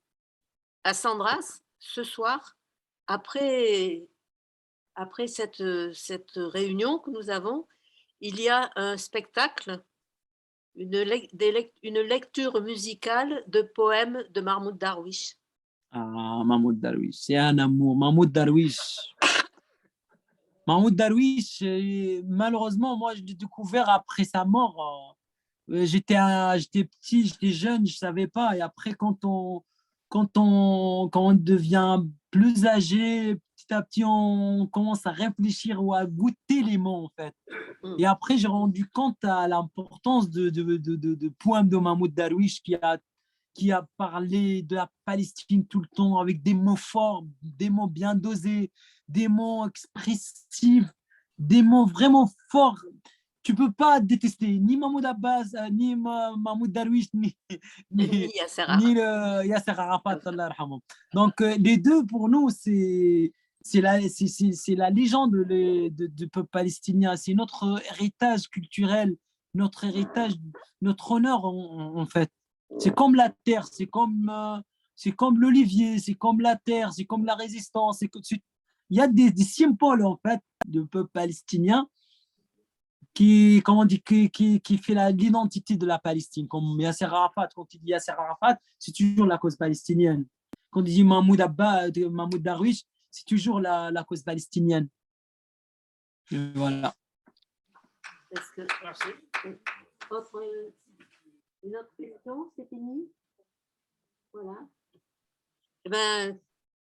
à Sandras, ce soir, après cette réunion que nous avons, il y a un spectacle, une lecture musicale de poèmes de Mahmoud Darwish.
Ah, Mahmoud Darwish, c'est un amour. Mahmoud Darwish, malheureusement, moi, je l'ai découvert après sa mort. J'étais petit, j'étais jeune, je ne savais pas. Et après, quand on devient plus âgé, petit à petit, on commence à réfléchir ou à goûter les mots, en fait. Et après, j'ai rendu compte à l'importance de poèmes de Mahmoud Darwish qui a parlé de la Palestine tout le temps avec des mots forts, des mots bien dosés, des mots expressifs, des mots vraiment forts. Tu ne peux pas détester ni Mahmoud Abbas, ni Mahmoud Darwish, ni
Yasser
Yasser Arafat. Allah yarhamou. Donc, les deux, pour nous, c'est la légende du peuple palestinien. C'est notre héritage culturel, notre héritage, notre honneur, en fait. C'est comme la terre, c'est comme l'olivier, c'est comme la terre, c'est comme la résistance. Il y a des symboles, en fait, du peuple palestinien comment on dit, qui fait l'identité de la Palestine. Comme Yasser Arafat, quand il dit Yasser Arafat, c'est toujours la cause palestinienne. Quand il dit Mahmoud Darwish, c'est toujours la cause palestinienne. Et voilà.
Merci.
Une autre question, c'est fini? Voilà. Eh ben,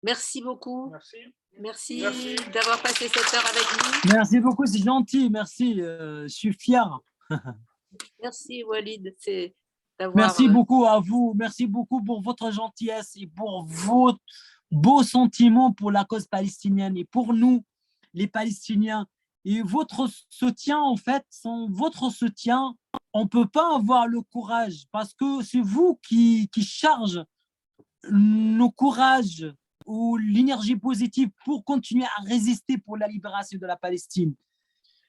merci beaucoup. Merci d'avoir passé cette heure avec nous.
Merci beaucoup, c'est gentil. Merci, je suis fier.
Merci Walid.
Merci beaucoup à vous. Merci beaucoup pour votre gentillesse et pour vos beaux sentiments pour la cause palestinienne et pour nous, les Palestiniens. Et votre soutien, en fait, sans votre soutien, on ne peut pas avoir le courage parce que c'est vous qui charge nos courages ou l'énergie positive pour continuer à résister pour la libération de la Palestine.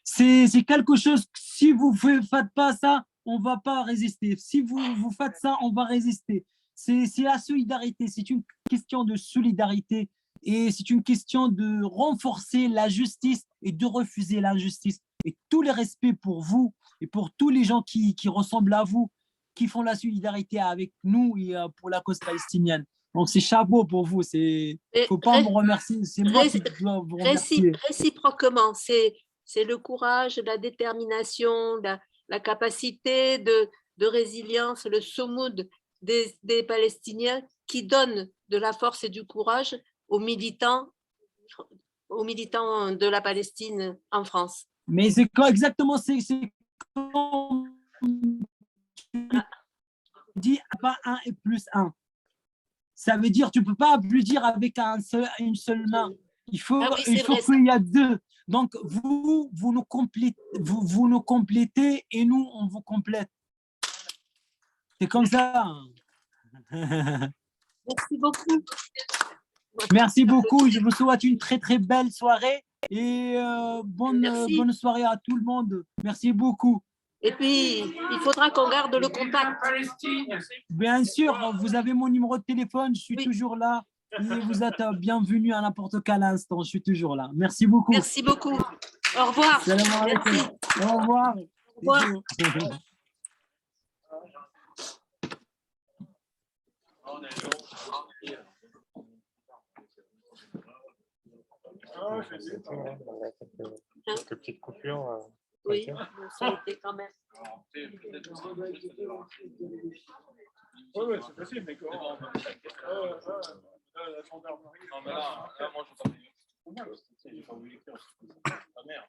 C'est quelque chose, si vous ne faites pas ça, on ne va pas résister. Si vous faites ça, on va résister. C'est la solidarité, c'est une question de solidarité et c'est une question de renforcer la justice et de refuser l'injustice. Et tout le respect pour vous et pour tous les gens qui ressemblent à vous, qui font la solidarité avec nous et pour la cause palestinienne. Donc, c'est chapeau pour vous. Il ne faut pas me remercier. C'est moi qui dois vous remercier.
Réciproquement, c'est le courage, la détermination, la capacité de résilience, le soumoud des Palestiniens qui donnent de la force et du courage aux militants de la Palestine en France.
Mais c'est quoi exactement? C'est quand tu dis pas 1 et plus 1. Ça veut dire tu ne peux pas applaudir avec une seule main. Il faut qu'il y a deux. Donc, vous nous complétez et nous, on vous complète. C'est comme ça.
Merci beaucoup.
Merci beaucoup. Je vous souhaite une très, très belle soirée et bonne soirée à tout le monde. Merci beaucoup.
Et puis, il faudra qu'on garde le contact.
Bien sûr, vous avez mon numéro de téléphone. Je suis toujours là. Et vous êtes bienvenue à n'importe quel instant. Je suis toujours là. Merci beaucoup.
Merci beaucoup. Au revoir.
Salam alaikum. Au revoir.
Au revoir.
Quelques petites coupures.
Oui, ça a été quand même.
Oui, c'est possible, mais comment la gendarmerie.
Non, mais là moi, je t'en ai pas voulu écrire. Ah merde.